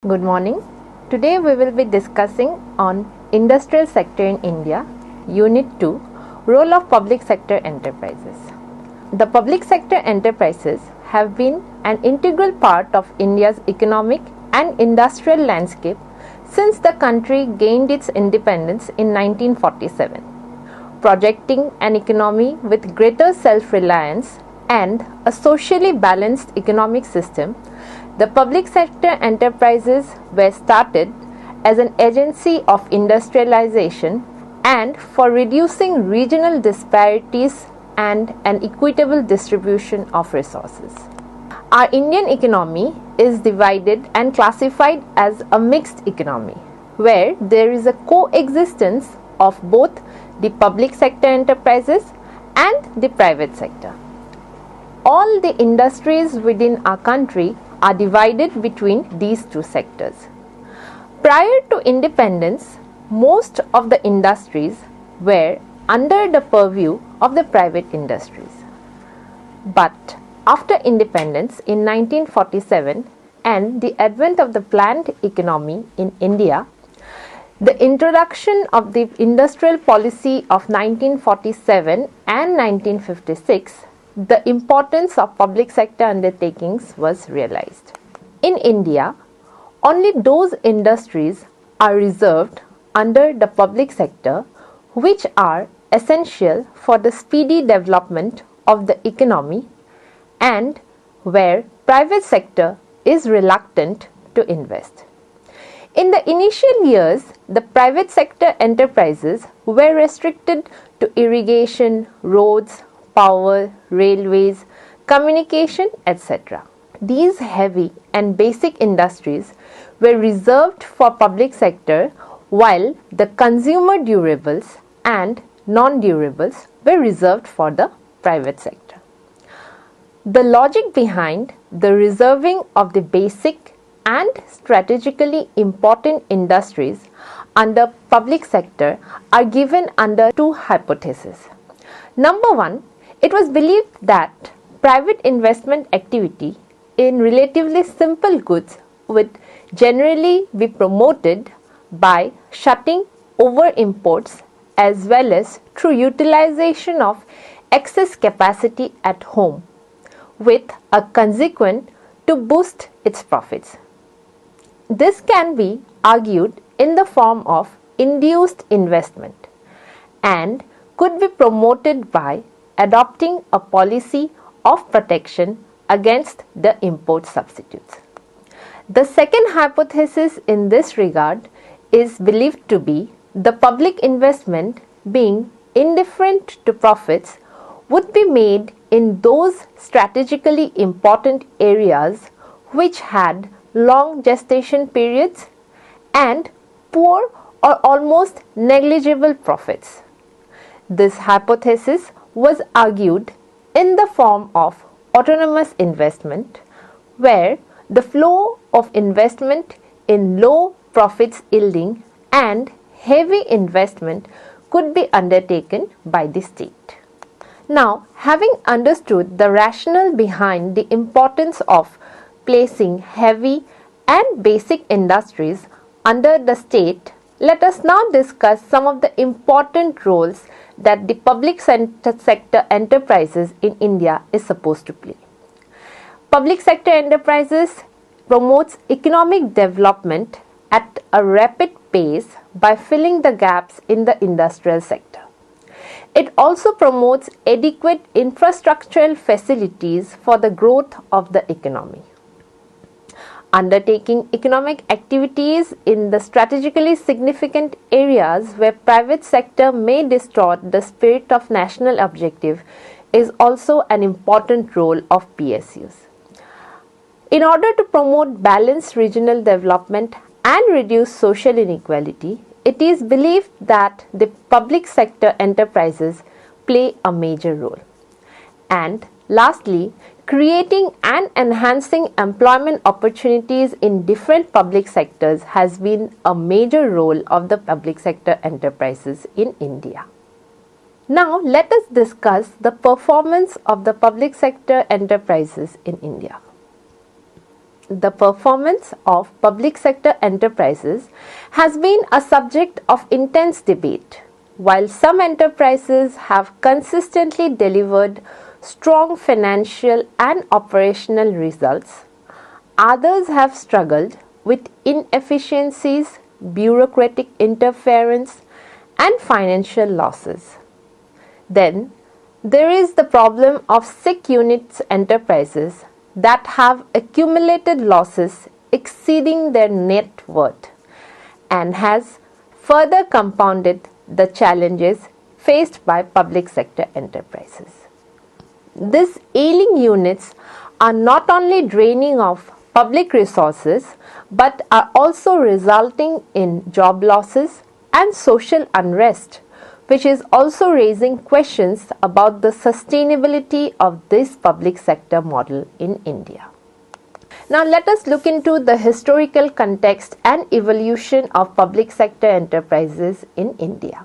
Good morning. Today we will be discussing on industrial sector in India, Unit 2, Role of Public Sector Enterprises. The public sector enterprises have been an integral part of India's economic and industrial landscape since the country gained its independence in 1947. Projecting an economy with greater self-reliance and a socially balanced economic system, the public sector enterprises were started as an agency of industrialization and for reducing regional disparities and an equitable distribution of resources. Our Indian economy is divided and classified as a mixed economy, where there is a coexistence of both the public sector enterprises and the private sector. All the industries within our country are divided between these two sectors. Prior to independence, most of the industries were under the purview of the private industries. But after independence in 1947 and the advent of the planned economy in India, the introduction of the industrial policy of 1947 and 1956, the importance of public sector undertakings was realized. In India, only those industries are reserved under the public sector which are essential for the speedy development of the economy and where private sector is reluctant to invest. In the initial years, the private sector enterprises were restricted to irrigation, roads, power, railways, communication, etc. These heavy and basic industries were reserved for public sector while the consumer durables and non-durables were reserved for the private sector. The logic behind the reserving of the basic and strategically important industries under public sector are given under two hypotheses. Number one, it was believed that private investment activity in relatively simple goods would generally be promoted by shutting over imports as well as through utilization of excess capacity at home, with a consequent to boost its profits. This can be argued in the form of induced investment and could be promoted by adopting a policy of protection against the import substitutes. The second hypothesis in this regard is believed to be the public investment being indifferent to profits would be made in those strategically important areas which had long gestation periods and poor or almost negligible profits. This hypothesis was argued in the form of autonomous investment, where the flow of investment in low profits yielding and heavy investment could be undertaken by the state. Now, having understood the rationale behind the importance of placing heavy and basic industries under the state, let us now discuss some of the important roles that the public sector enterprises in India is supposed to play. Public sector enterprises promotes economic development at a rapid pace by filling the gaps in the industrial sector. It also promotes adequate infrastructural facilities for the growth of the economy. Undertaking economic activities in the strategically significant areas where private sector may distort the spirit of national objective is also an important role of PSUs. In order to promote balanced regional development and reduce social inequality, it is believed that the public sector enterprises play a major role. And lastly, creating and enhancing employment opportunities in different public sectors has been a major role of the public sector enterprises in India. Now, let us discuss the performance of the public sector enterprises in India. the performance of public sector enterprises has been a subject of intense debate. While some enterprises have consistently delivered strong financial and operational results, others have struggled with inefficiencies, bureaucratic interference, and financial losses. Then, there is the problem of sick units enterprises that have accumulated losses exceeding their net worth and has further compounded the challenges faced by public sector enterprises. These ailing units are not only draining of public resources but are also resulting in job losses and social unrest, which is also raising questions about the sustainability of this public sector model in India. Now let us look into the historical context and evolution of public sector enterprises in India.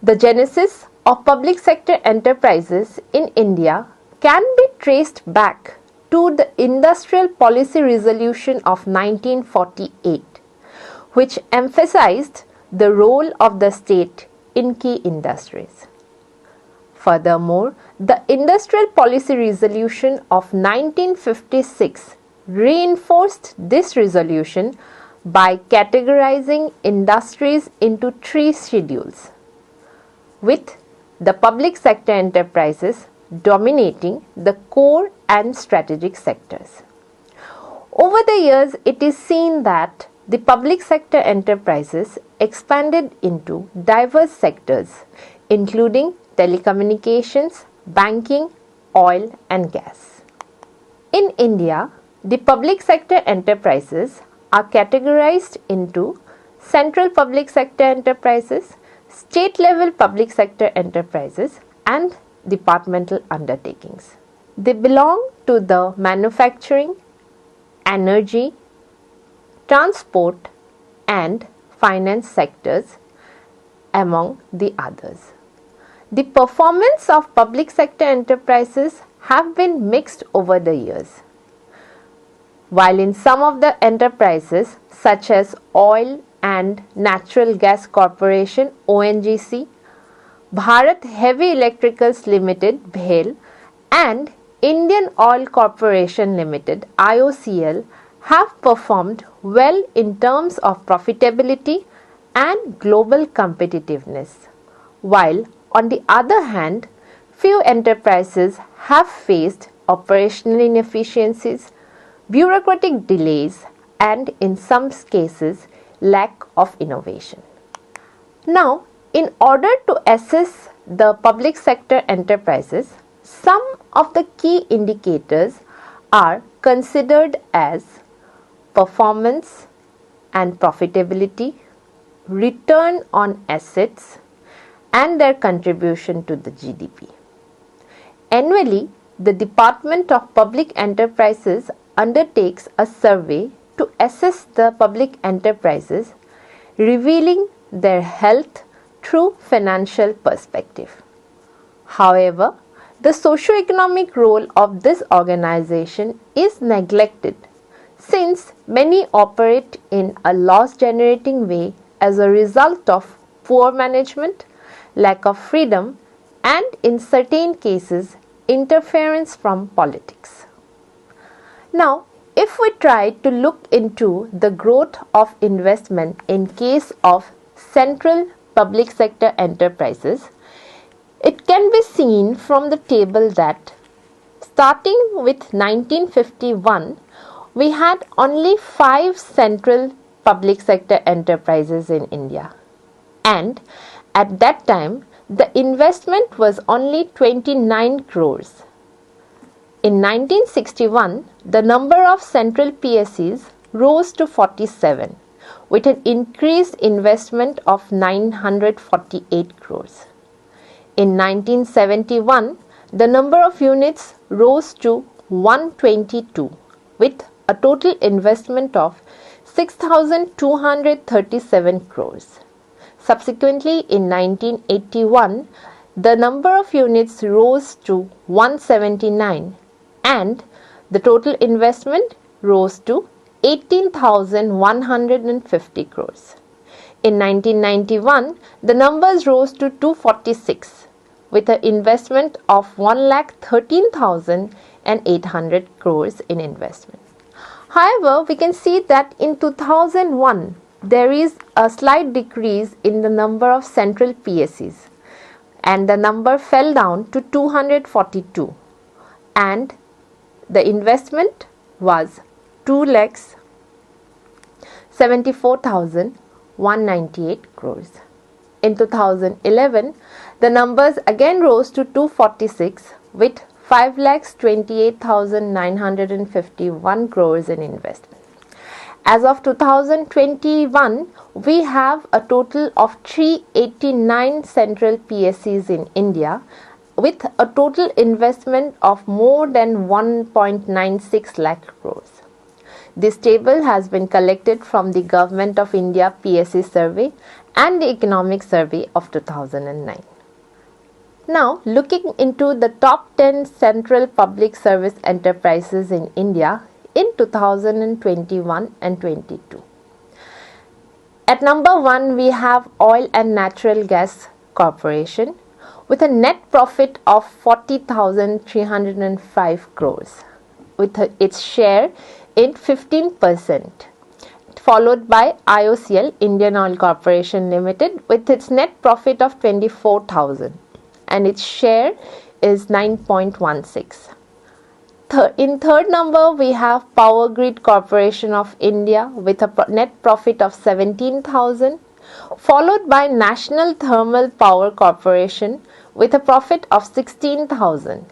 The genesis of public sector enterprises in India can be traced back to the Industrial Policy Resolution of 1948, which emphasized the role of the state in key industries. Furthermore, the Industrial Policy Resolution of 1956 reinforced this resolution by categorizing industries into 3 schedules, with the public sector enterprises dominating the core and strategic sectors. Over the years, it is seen that the public sector enterprises expanded into diverse sectors, including telecommunications, banking, oil and gas. In India, the public sector enterprises are categorized into central public sector enterprises, state-level public sector enterprises and departmental undertakings. They belong to the manufacturing, energy, transport and finance sectors, among the others. The performance of public sector enterprises have been mixed over the years. While in some of the enterprises such as Oil and Natural Gas Corporation ONGC, Bharat Heavy Electricals Limited BHEL and Indian Oil Corporation Limited IOCL have performed well in terms of profitability and global competitiveness, while on the other hand, few enterprises have faced operational inefficiencies, bureaucratic delays and in some cases lack of innovation. Now, in order to assess the public sector enterprises, some of the key indicators are considered as performance and profitability, return on assets and their contribution to the GDP. Annually, the Department of Public Enterprises undertakes a survey to assess the public enterprises, revealing their health through financial perspective. However, the socio-economic role of this organization is neglected since many operate in a loss-generating way as a result of poor management, lack of freedom, and in certain cases, interference from politics. Now, if we try to look into the growth of investment in case of central public sector enterprises, it can be seen from the table that starting with 1951, we had only 5 central public sector enterprises in India, and at that time the investment was only 29 crores. In 1961, the number of central PSEs rose to 47 with an increased investment of 948 crores. In 1971, the number of units rose to 122 with a total investment of 6,237 crores. Subsequently, in 1981, the number of units rose to 179 and the total investment rose to 18,150 crores. In 1991, the numbers rose to 246 with an investment of 1,13,800 crores in investment. However, we can see that in 2001, there is a slight decrease in the number of central PSEs and the number fell down to 242 and the investment was 2,74,198 crores. In 2011, the numbers again rose to 246 with 5,28,951 crores in investment. As of 2021, we have a total of 389 central PSEs in India with a total investment of more than 1.96 lakh crores. This table has been collected from the Government of India PSE survey and the Economic Survey of 2009. Now, looking into the top 10 central public service enterprises in India in 2021 and 22. At number 1, we have Oil and Natural Gas Corporation with a net profit of 40,305 crores with its share in 15%, followed by IOCL Indian Oil Corporation Limited with its net profit of 24,000 and its share is 9.16. In third number, we have Power Grid Corporation of India with a net profit of 17,000, followed by National Thermal Power Corporation with a profit of 16,000.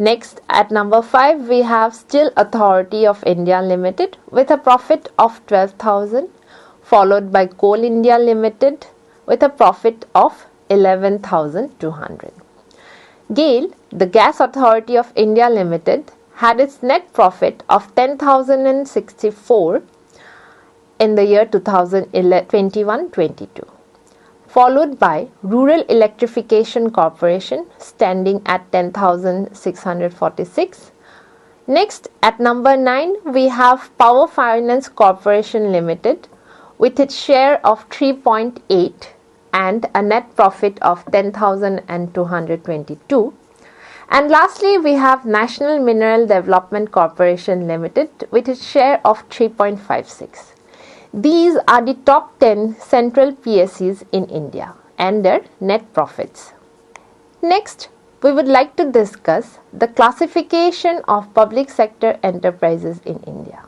Next, at number 5, we have Steel Authority of India Limited with a profit of 12,000, followed by Coal India Limited with a profit of 11,200. GAIL, the Gas Authority of India Limited, had its net profit of 10,064 in the year 2021-22, followed by Rural Electrification Corporation standing at 10,646. Next, at number 9, we have Power Finance Corporation Limited with its share of 3.8 and a net profit of 10,222. And lastly, we have National Mineral Development Corporation Limited with its share of 3.56. These are the top 10 central PSEs in India and their net profits. Next, we would like to discuss the classification of public sector enterprises in India.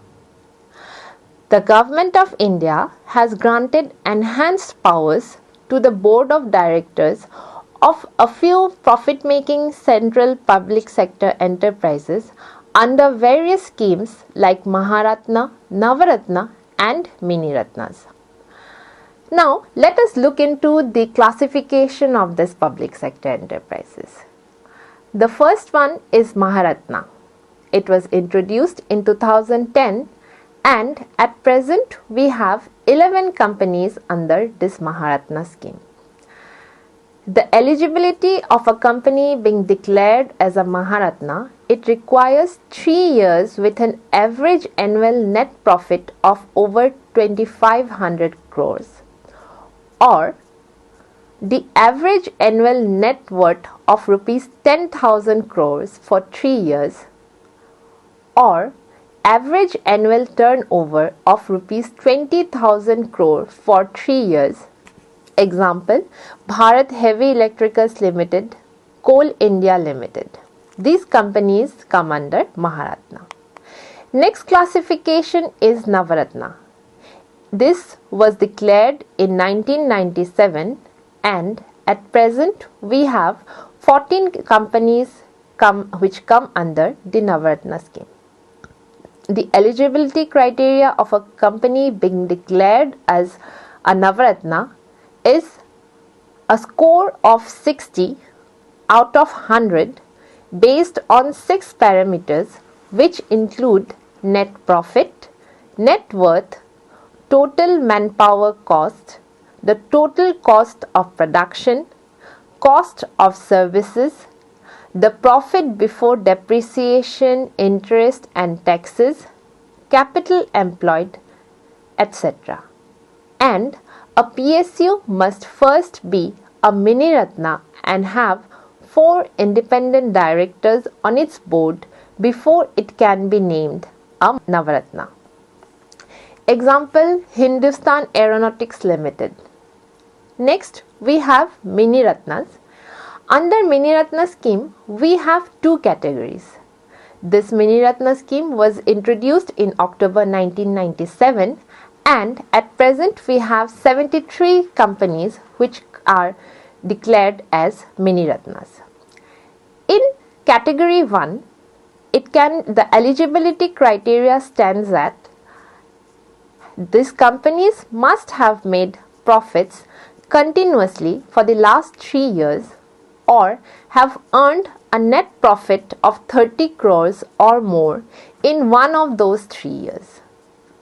The Government of India has granted enhanced powers to the Board of Directors of a few profit-making central public sector enterprises under various schemes like Maharatna, Navaratna and Mini Ratnas. Now, let us look into the classification of this public sector enterprises. The first one is Maharatna. It was introduced in 2010 and at present we have 11 companies under this Maharatna scheme. The eligibility of a company being declared as a Maharatna, it requires 3 years with an average annual net profit of over 2,500 crores or the average annual net worth of rupees 10,000 crores for 3 years or average annual turnover of rupees 20,000 crore for 3 years. Example, Bharat Heavy Electricals Limited, Coal India Limited. These companies come under Maharatna. Next classification is Navaratna. This was declared in 1997 and at present we have 14 companies which come under the Navaratna scheme. The eligibility criteria of a company being declared as a Navaratna is a score of 60 out of 100 based on 6 parameters which include net profit, net worth, total manpower cost, the total cost of production, cost of services, the profit before depreciation, interest and taxes, capital employed, etc. And a PSU must first be a Mini Ratna and have 4 independent directors on its board before it can be named a Navaratna. Example, Hindustan Aeronautics Limited. Next, we have Mini Ratnas. Under Mini Ratna scheme, we have 2 categories. This Mini Ratna scheme was introduced in October 1997, and at present we have 73 companies which are declared as Mini Ratnas. In category 1, the eligibility criteria stands at these companies must have made profits continuously for the last 3 years or have earned a net profit of 30 crores or more in one of those 3 years.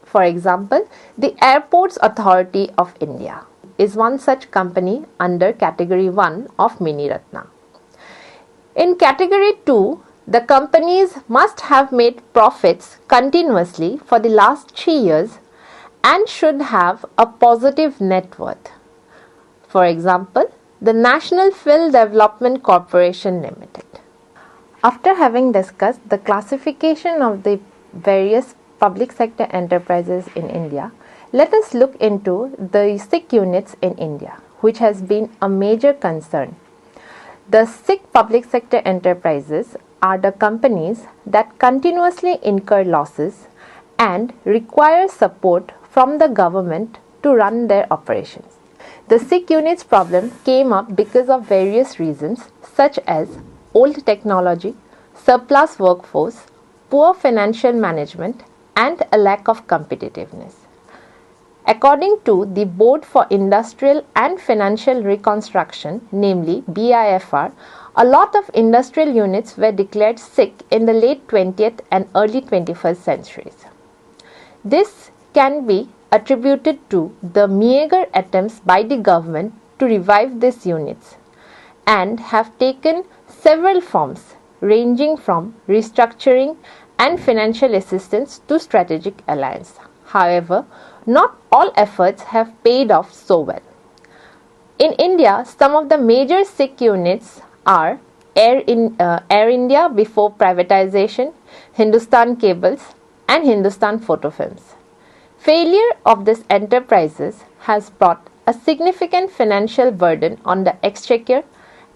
For example, the Airports Authority of India is one such company under category 1 of Mini Ratna. In category 2, the companies must have made profits continuously for the last 3 years and should have a positive net worth. For example, the National Film Development Corporation Limited. After having discussed the classification of the various public sector enterprises in India, let us look into the SIC units in India, which has been a major concern. The SIC public sector enterprises are the companies that continuously incur losses and require support from the government to run their operations. The SIC units problem came up because of various reasons such as old technology, surplus workforce, poor financial management, and a lack of competitiveness. According to the Board for Industrial and Financial Reconstruction, namely BIFR, a lot of industrial units were declared SIC in the late 20th and early 21st centuries. This can be attributed to the meager attempts by the government to revive these units and have taken several forms ranging from restructuring and financial assistance to strategic alliance. However, not all efforts have paid off so well. In India, some of the major SIC units are Air India before privatization, Hindustan Cables, and Hindustan Photofilms. Failure of these enterprises has brought a significant financial burden on the exchequer,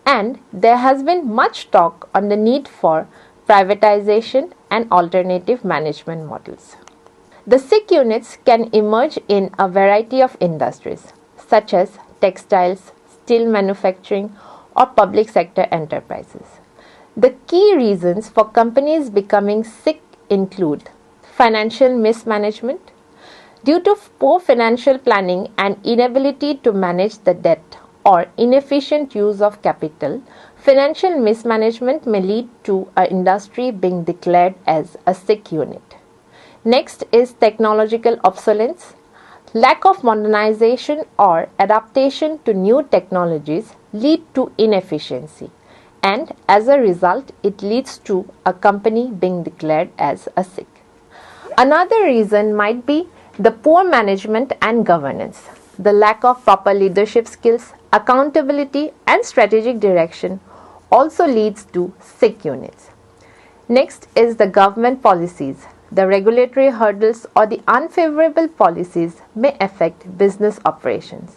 and there has been much talk on the need for privatization and alternative management models. The SIC units can emerge in a variety of industries such as textiles, steel manufacturing, or public sector enterprises. The key reasons for companies becoming SIC include financial mismanagement. Due to poor financial planning and inability to manage the debt or inefficient use of capital, financial mismanagement may lead to an industry being declared as a SIC unit. Next is technological obsolescence. Lack of modernization or adaptation to new technologies lead to inefficiency, and as a result it leads to a company being declared as a SIC. Another reason might be the poor management and governance. The lack of proper leadership skills, accountability, and strategic direction also leads to SIC units. Next is the government policies. The regulatory hurdles or the unfavorable policies may affect business operations.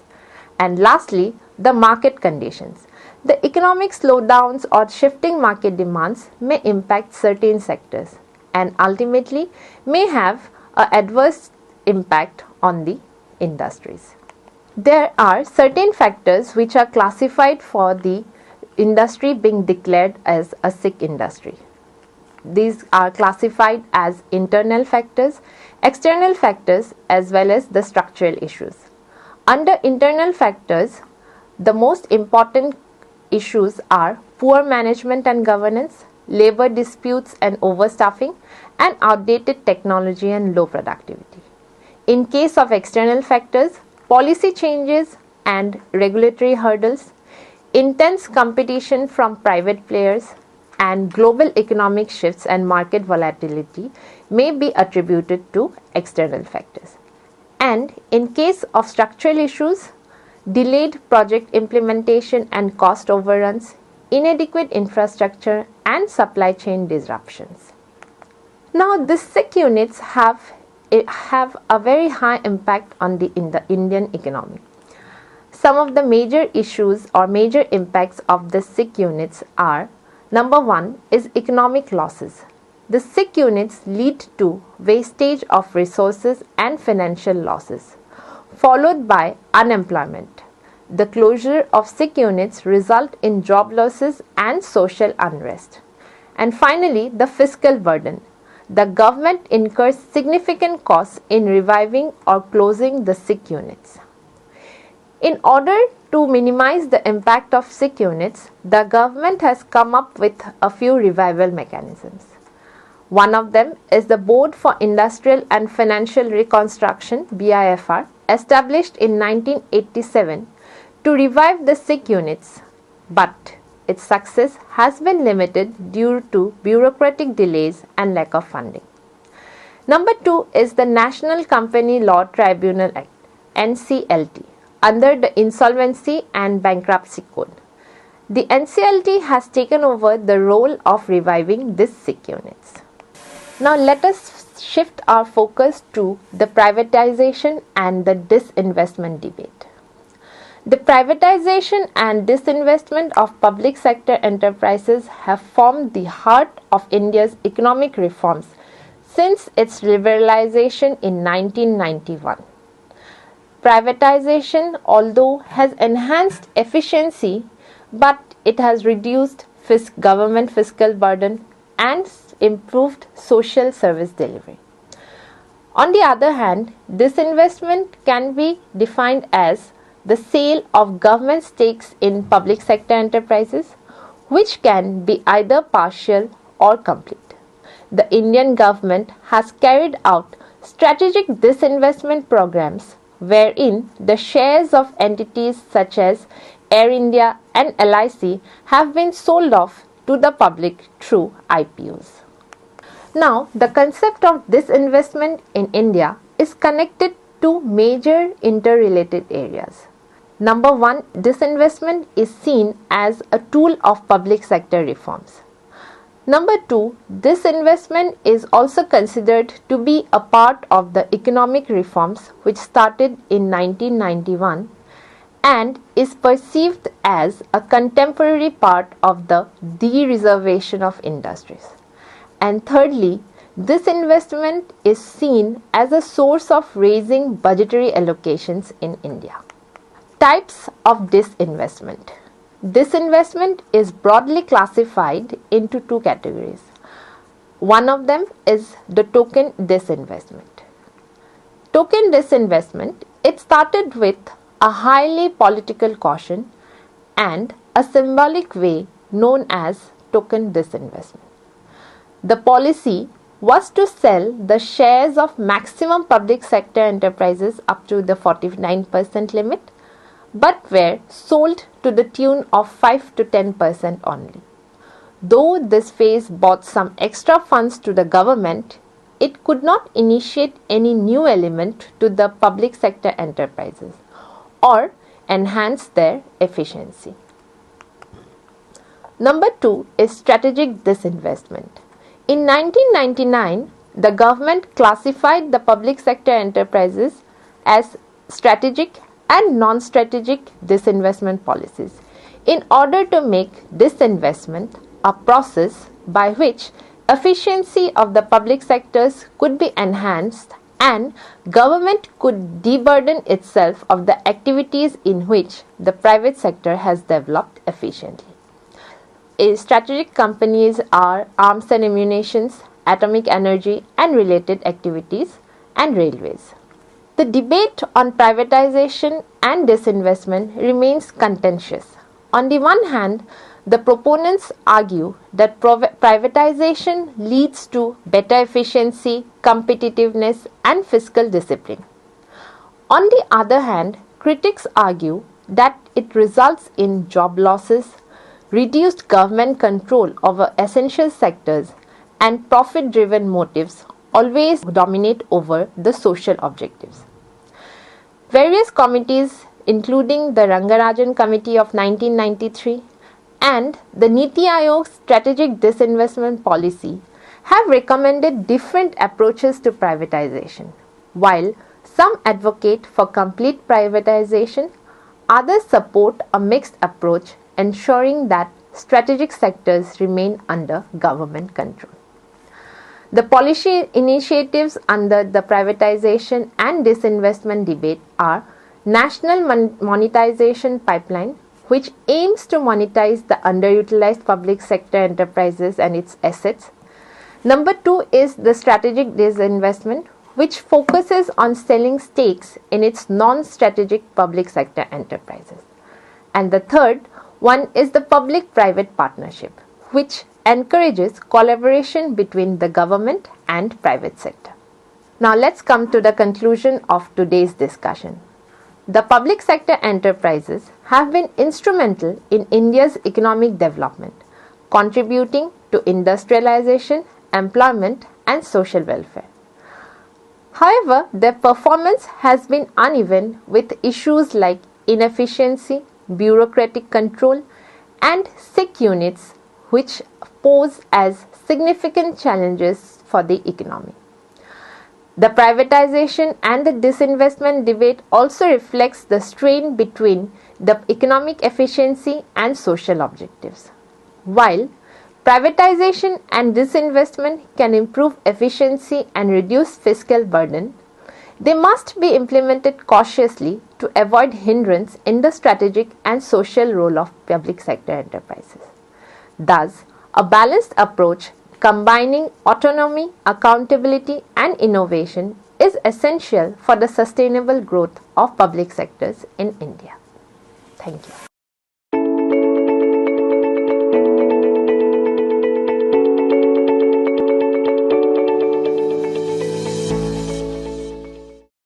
And lastly, the market conditions. The economic slowdowns or shifting market demands may impact certain sectors and ultimately may have an adverse impact on the industries. There are certain factors which are classified for the industry being declared as a SIC industry. These are classified as internal factors, external factors, as well as the structural issues. Under internal factors, the most important issues are poor management and governance, labor disputes and overstaffing, and outdated technology and low productivity. In case of external factors, policy changes and regulatory hurdles, intense competition from private players, and global economic shifts and market volatility may be attributed to external factors. And in case of structural issues, delayed project implementation and cost overruns, inadequate infrastructure and supply chain disruptions. Now, these SIC units have a very high impact on in the Indian economy. Some of the major issues or major impacts of the SIC units are: number one is economic losses. The SIC units lead to wastage of resources and financial losses, followed by unemployment. The closure of SIC units result in job losses and social unrest. And finally, the fiscal burden. The government incurs significant costs in reviving or closing the SIC units. In order to minimize the impact of SIC units, the government has come up with a few revival mechanisms. One of them is the Board for Industrial and Financial Reconstruction (BIFR), established in 1987 to revive the SIC units, but its success has been limited due to bureaucratic delays and lack of funding. Number two is the National Company Law Tribunal Act (NCLT) under the Insolvency and Bankruptcy Code. The NCLT has taken over the role of reviving these SIC units. Now let us shift our focus to the privatization and the disinvestment debate. The privatization and disinvestment of public sector enterprises have formed the heart of India's economic reforms since its liberalization in 1991. Privatization, although has enhanced efficiency, but it has reduced government fiscal burden and improved social service delivery. On the other hand, disinvestment can be defined as the sale of government stakes in public sector enterprises, which can be either partial or complete. The Indian government has carried out strategic disinvestment programs wherein the shares of entities such as Air India and LIC have been sold off to the public through IPOs. Now, the concept of disinvestment in India is connected to major interrelated areas. Number one, disinvestment is seen as a tool of public sector reforms. Number two, disinvestment is also considered to be a part of the economic reforms which started in 1991 and is perceived as a contemporary part of the de-reservation of industries. And thirdly, disinvestment is seen as a source of raising budgetary allocations in India. Types of disinvestment. Disinvestment is broadly classified into two categories. One of them is the token disinvestment. Token disinvestment, it started with a highly political caution and a symbolic way known as token disinvestment. The policy was to sell the shares of maximum public sector enterprises up to the 49% limit, but were sold to the tune of 5 to 10% only. Though this phase brought some extra funds to the government, it could not initiate any new element to the public sector enterprises or enhance their efficiency. Number two is strategic disinvestment. In 1999, the government classified the public sector enterprises as strategic and non-strategic disinvestment policies in order to make disinvestment a process by which efficiency of the public sectors could be enhanced and government could deburden itself of the activities in which the private sector has developed efficiently. Strategic companies are arms and ammunitions, atomic energy and related activities, and railways. The debate on privatization and disinvestment remains contentious. On the one hand, the proponents argue that privatization leads to better efficiency, competitiveness, and fiscal discipline. On the other hand, critics argue that it results in job losses, reduced government control over essential sectors, and profit-driven motives always dominate over the social objectives. Various committees, including the Rangarajan Committee of 1993 and the Niti Aayog Strategic Disinvestment Policy, have recommended different approaches to privatization. While some advocate for complete privatization, others support a mixed approach, ensuring that strategic sectors remain under government control. The policy initiatives under the privatization and disinvestment debate are National Monetization Pipeline, which aims to monetize the underutilized public sector enterprises and its assets. Number 2 is the Strategic Disinvestment, which focuses on selling stakes in its non-strategic public sector enterprises. And the third one is the Public-Private Partnership, which encourages collaboration between the government and private sector. Now let's come to the conclusion of today's discussion. The public sector enterprises have been instrumental in India's economic development, contributing to industrialization, employment, and social welfare. However, their performance has been uneven, with issues like inefficiency, bureaucratic control, and sick units, which pose as significant challenges for the economy. The privatization and the disinvestment debate also reflects the strain between the economic efficiency and social objectives. While privatization and disinvestment can improve efficiency and reduce fiscal burden, they must be implemented cautiously to avoid hindrance in the strategic and social role of public sector enterprises. Thus, a balanced approach combining autonomy, accountability, and innovation is essential for the sustainable growth of public sectors in India. Thank you.